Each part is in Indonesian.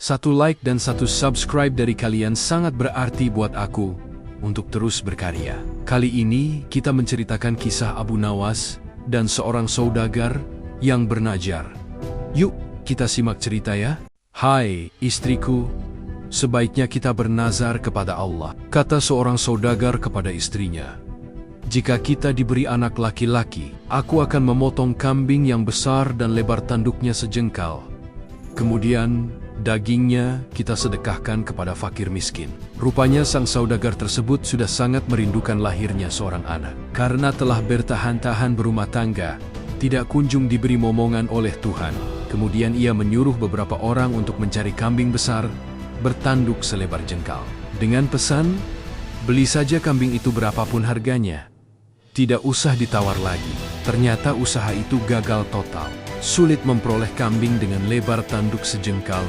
Satu like dan satu subscribe dari kalian sangat berarti buat aku untuk terus berkarya. Kali ini kita menceritakan kisah Abu Nawas dan seorang saudagar yang bernajar. Yuk, kita simak cerita ya. Hai, istriku, sebaiknya kita bernazar kepada Allah, kata seorang saudagar kepada istrinya. Jika kita diberi anak laki-laki, aku akan memotong kambing yang besar dan lebar tanduknya sejengkal. Kemudian, dagingnya kita sedekahkan kepada fakir miskin. Rupanya sang saudagar tersebut sudah sangat merindukan lahirnya seorang anak. Karena telah bertahan-tahan berumah tangga, tidak kunjung diberi momongan oleh Tuhan. Kemudian ia menyuruh beberapa orang untuk mencari kambing besar, bertanduk selebar jengkal. Dengan pesan, beli saja kambing itu berapapun harganya. Tidak usah ditawar lagi. Ternyata usaha itu gagal total. Sulit memperoleh kambing dengan lebar tanduk sejengkal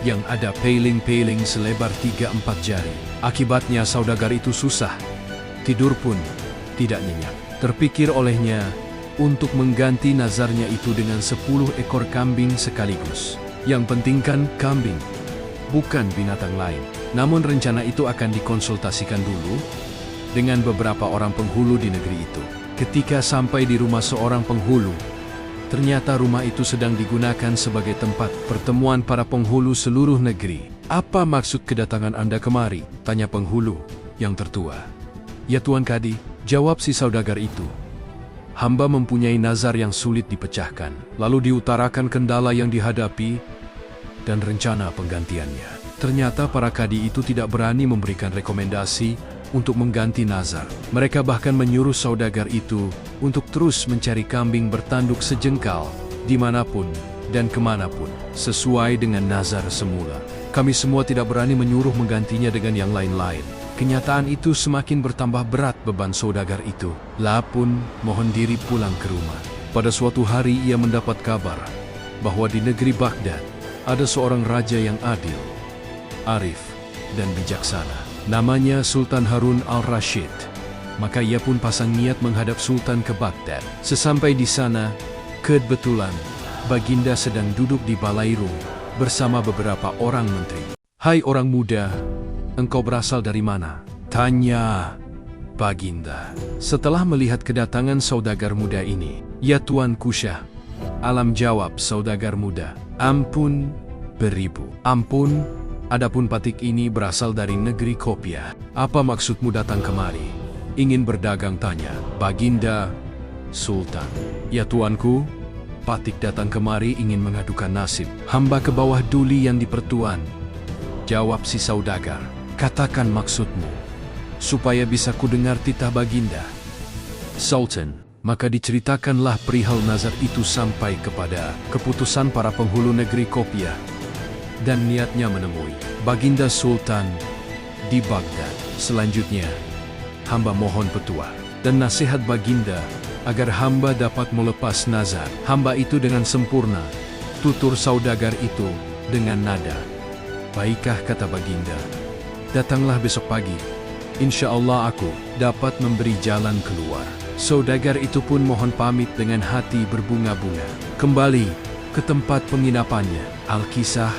yang ada paling-paling selebar 3-4 jari. Akibatnya saudagar itu susah. Tidur pun tidak nyenyak. Terpikir olehnya untuk mengganti nazarnya itu dengan 10 ekor kambing sekaligus. Yang penting kan kambing, bukan binatang lain. Namun rencana itu akan dikonsultasikan dulu dengan beberapa orang penghulu di negeri itu. Ketika sampai di rumah seorang penghulu, ternyata rumah itu sedang digunakan sebagai tempat pertemuan para penghulu seluruh negeri. "Apa maksud kedatangan Anda kemari?" tanya penghulu yang tertua. "Ya Tuan Kadi," jawab si saudagar itu. "Hamba mempunyai nazar yang sulit dipecahkan." Lalu diutarakan kendala yang dihadapi dan rencana penggantiannya. Ternyata para kadi itu tidak berani memberikan rekomendasi untuk mengganti nazar. Mereka bahkan menyuruh saudagar itu untuk terus mencari kambing bertanduk sejengkal dimanapun dan kemanapun, sesuai dengan nazar semula. "Kami semua tidak berani menyuruh menggantinya dengan yang lain-lain." Kenyataan itu semakin bertambah berat beban saudagar itu. La pun mohon diri pulang ke rumah. Pada suatu hari ia mendapat kabar bahwa di negeri Baghdad ada seorang raja yang adil, arif, dan bijaksana. Namanya Sultan Harun al-Rashid. Maka ia pun pasang niat menghadap Sultan ke Baghdad. Sesampai di sana, kebetulan Baginda sedang duduk di balairung bersama beberapa orang menteri. "Hai orang muda, engkau berasal dari mana?" tanya Baginda. Setelah melihat kedatangan saudagar muda ini, "Ya Tuan Kusyah," alam jawab saudagar muda. "Ampun beribu." "Ampun, adapun patik ini berasal dari negeri Kopiah. Apa maksudmu datang kemari?" "Ingin berdagang," tanya Baginda Sultan. "Ya tuanku, patik datang kemari ingin mengadukan nasib. Hamba ke bawah duli yang dipertuan," jawab si saudagar. "Katakan maksudmu, supaya bisa kudengar titah Baginda." "Sultan," maka diceritakanlah perihal nazar itu sampai kepada keputusan para penghulu negeri Kopiah dan niatnya menemui Baginda Sultan di Baghdad. "Selanjutnya, hamba mohon petua dan nasihat Baginda agar hamba dapat melepas nazar hamba itu dengan sempurna," tutur saudagar itu dengan nada. "Baikkah," kata Baginda, "datanglah besok pagi. Insya Allah aku dapat memberi jalan keluar." Saudagar itu pun mohon pamit dengan hati berbunga-bunga. Kembali ke tempat penginapannya. Alkisah,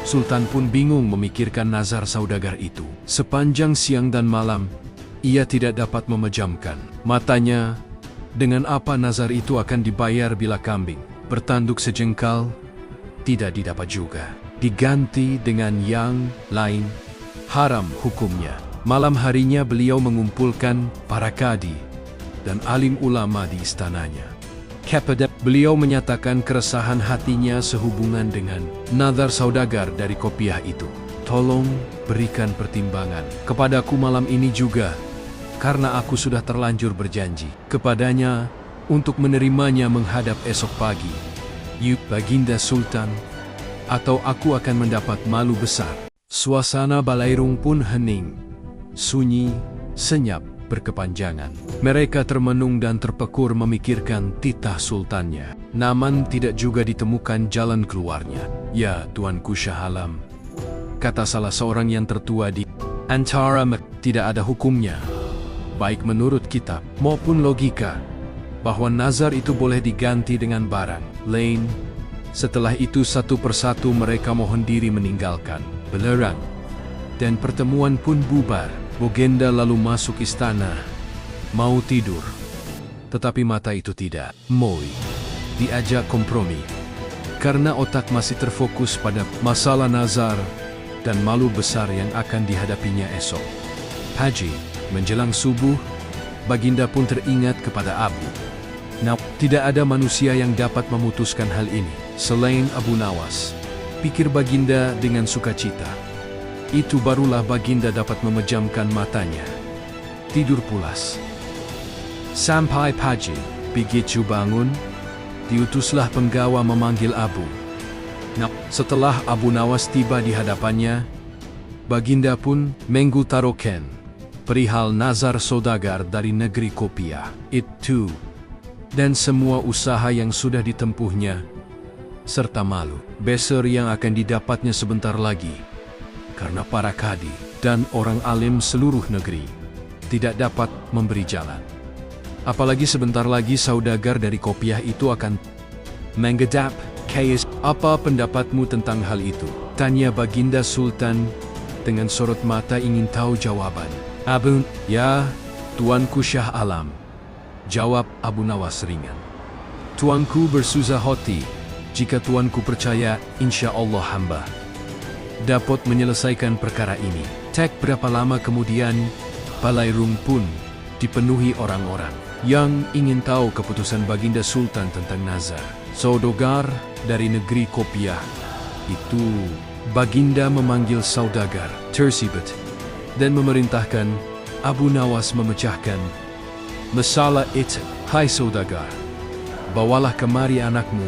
Sultan pun bingung memikirkan nazar saudagar itu. Sepanjang siang dan malam, ia tidak dapat memejamkan matanya. Dengan apa nazar itu akan dibayar bila kambing bertanduk sejengkal tidak didapat juga. Diganti dengan yang lain, haram hukumnya. Malam harinya beliau mengumpulkan para kadi dan alim ulama di istananya. Kepada beliau menyatakan keresahan hatinya sehubungan dengan nazar saudagar dari Kopiah itu. "Tolong berikan pertimbangan kepadaku malam ini juga, karena aku sudah terlanjur berjanji kepadanya untuk menerimanya menghadap esok pagi. Yuk Baginda Sultan, atau aku akan mendapat malu besar." Suasana balairung pun hening, sunyi, senyap, berkepanjangan. Mereka termenung dan terpekur memikirkan titah sultannya. Namun tidak juga ditemukan jalan keluarnya. "Ya Tuanku Shah Alam," kata salah seorang yang tertua di antara mereka, "tidak ada hukumnya, baik menurut kitab maupun logika, bahwa nazar itu boleh diganti dengan barang lain Setelah itu satu persatu mereka mohon diri meninggalkan belerang. Dan pertemuan pun bubar. Baginda lalu masuk istana. Mau tidur. Tetapi mata itu tidak mau diajak kompromi. Karena otak masih terfokus pada masalah nazar dan malu besar yang akan dihadapinya esok. Pagi, menjelang subuh, Baginda pun teringat kepada Abu. Nah, tidak ada manusia yang dapat memutuskan hal ini selain Abu Nawas. Pikir Baginda dengan sukacita. Itu barulah Baginda dapat memejamkan matanya. Tidur pulas. Sampai pagi, begitu bangun, diutuslah penggawa memanggil Abu. Nah, setelah Abu Nawas tiba di hadapannya, Baginda pun mengutarakan perihal nazar saudagar dari negeri Kopiah itu dan semua usaha yang sudah ditempuhnya, serta malu besar yang akan didapatnya sebentar lagi, karena para kadi dan orang alim seluruh negeri tidak dapat memberi jalan. Apalagi sebentar lagi saudagar dari Kopiah itu akan menghadap Kais. Apa pendapatmu tentang hal itu? Tanya Baginda Sultan dengan sorot mata ingin tahu jawaban. Abu, ya, Tuanku Shah Alam. Jawab Abu Nawas ringan. Tuanku bersusah hati, jika Tuanku percaya, insya Allah hamba dapat menyelesaikan perkara ini. Tak berapa lama kemudian, Balairung pun dipenuhi orang-orang yang ingin tahu keputusan Baginda Sultan tentang nazar saudagar dari negeri Kopiah itu. Baginda memanggil saudagar tersebut dan memerintahkan Abu Nawas memecahkan masalah itu. Hai saudagar, bawalah kemari anakmu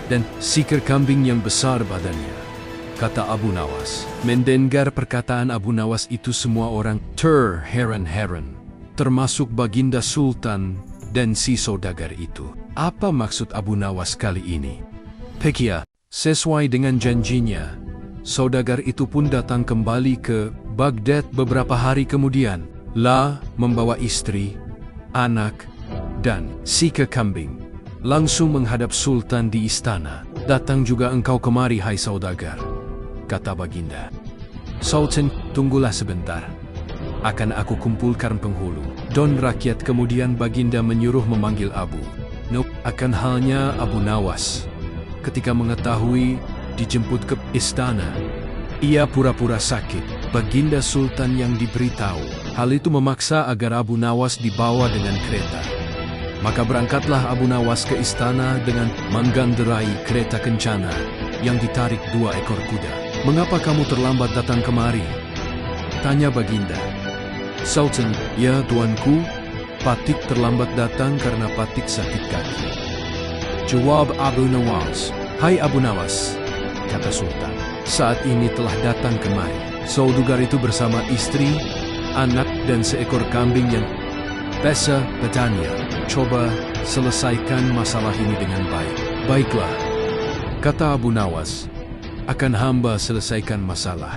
dan seekor kambing yang besar badannya, kata Abu Nawas. Mendengar perkataan Abu Nawas itu semua orang terheran-heran, termasuk Baginda Sultan dan si saudagar itu. Apa maksud Abu Nawas kali ini? Pekia, sesuai dengan janjinya, saudagar itu pun datang kembali ke Baghdad beberapa hari kemudian. Membawa istri, anak, dan seekor kambing. Langsung menghadap Sultan di istana. Datang juga engkau kemari, hai saudagar, kata Baginda. Sultan, tunggulah sebentar. Akan aku kumpulkan penghulu dan rakyat. Kemudian Baginda menyuruh memanggil Abu. Akan halnya Abu Nawas, ketika mengetahui dijemput ke istana, ia pura-pura sakit. Baginda Sultan yang diberitahu. Hal itu memaksa agar Abu Nawas dibawa dengan kereta. Maka berangkatlah Abu Nawas ke istana dengan menggendarai kereta kencana yang ditarik 2 ekor kuda. Mengapa kamu terlambat datang kemari? Tanya Baginda. Sultan, ya tuanku, Patik terlambat datang karena Patik sakit kaki. Jawab Abu Nawas. Hai Abu Nawas, kata Sultan, saat ini telah datang kemari saudagar itu bersama istri, anak, dan seekor kambing yang besar badannya. Coba selesaikan masalah ini dengan baik. Baiklah, kata Abu Nawas, akan hamba selesaikan masalah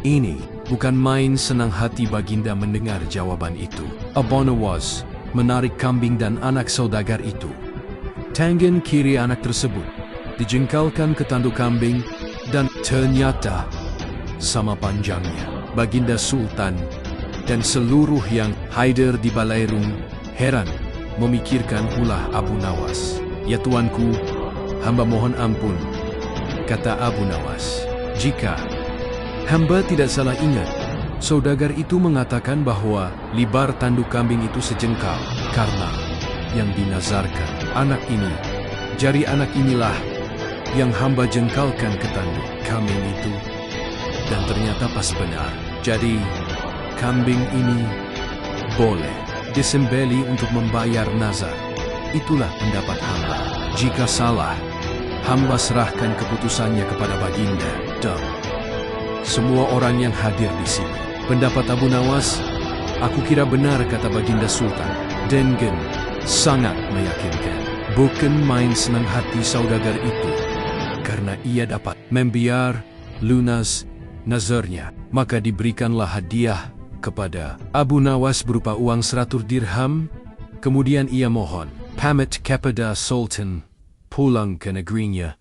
ini. Bukan main senang hati Baginda mendengar jawaban itu. Abu Nawas menarik kambing dan anak saudagar itu. Tangan kiri anak tersebut dijengkalkan ke tanduk kambing dan ternyata sama panjangnya. Baginda Sultan dan seluruh yang hadir di Balairung heran memikirkan ulah Abu Nawas. Ya tuanku, hamba mohon ampun, kata Abu Nawas. Jika hamba tidak salah ingat, saudagar itu mengatakan bahwa lebar tanduk kambing itu sejengkal karena yang dinazarkan anak ini. Jari anak inilah yang hamba jengkalkan ke tanduk kambing itu. Dan ternyata pas benar. Jadi, kambing ini boleh disembeli untuk membayar nazar. Itulah pendapat hamba. Jika salah, hamba serahkan keputusannya kepada Baginda dan semua orang yang hadir di sini. Pendapat Abu Nawas, aku kira benar, kata Baginda Sultan. Dengan sangat meyakinkan. Bukan main senang hati saudagar itu, karena ia dapat membiar lunas nazarnya. Maka diberikanlah hadiah kepada Abu Nawas berupa uang 100 dirham. Kemudian ia mohon pamit kepada Sultan pulang ke negerinya.